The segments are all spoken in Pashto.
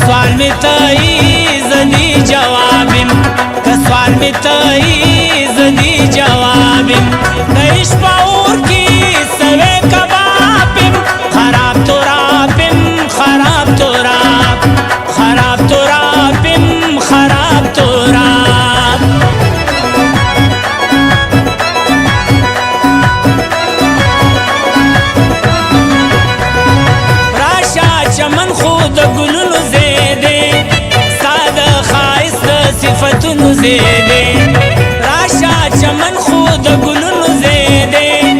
سوال می تایی زدی جوابیم که سوال می تایی زدی جوابیم دایش باور کی سوی کبابیم خراب تو رابیم خراب تو راب خراب تو رابیم خراب تو راب راشا چمن خود گلونو زیده ساده خایست صفتونو زیده راشا چمن خود گلونو زیده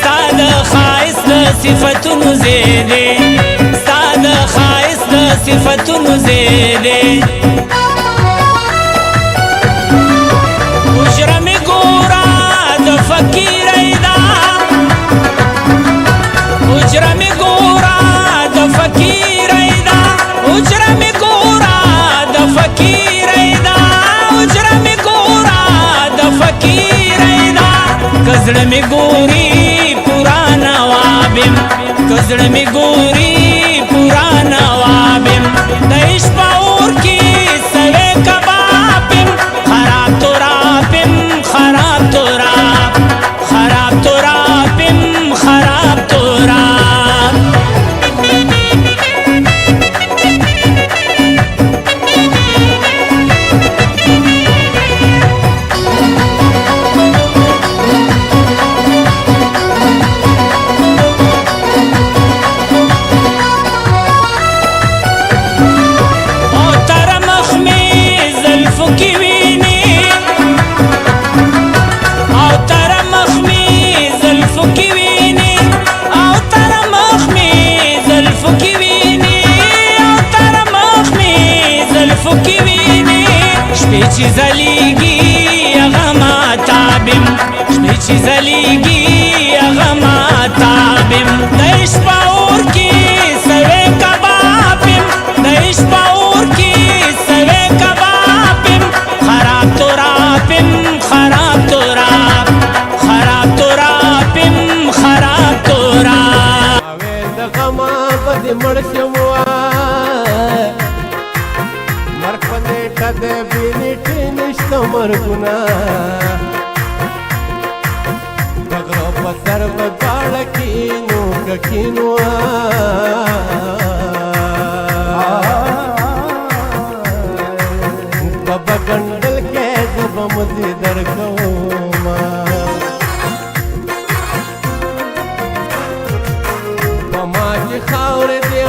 ساده خایست صفتونو زیده ساده خایست صفتونو زیده اجره می گورا د فقیر ایدا اجره می گورا د فقیر ایدا اجره می گورا د فقیر ایدا اجره می گورا د فقیر ایدا کزړه می ګوري پورا نوابم کزړه می ګوري پورا نوابم دایش باور کی سوی کبابم خراب تو رابم خراب تو راب خراب تو رابم خراب تو راب شپې زلیږي هغه ماتابم شپې زلیږي هغه ماتابم د شپه اور کې سوی کبابم د شپه اور کې سوی کبابم خراب تو رابم خراب تو راب خراب تو رابم خراب تو راب اوې د غما په مړ شموا د بینټ نشته مرګونه دغه په سر په غاړه کینو کینو بابا ګندل کې زب مزي درکوما په ما چې خاور دې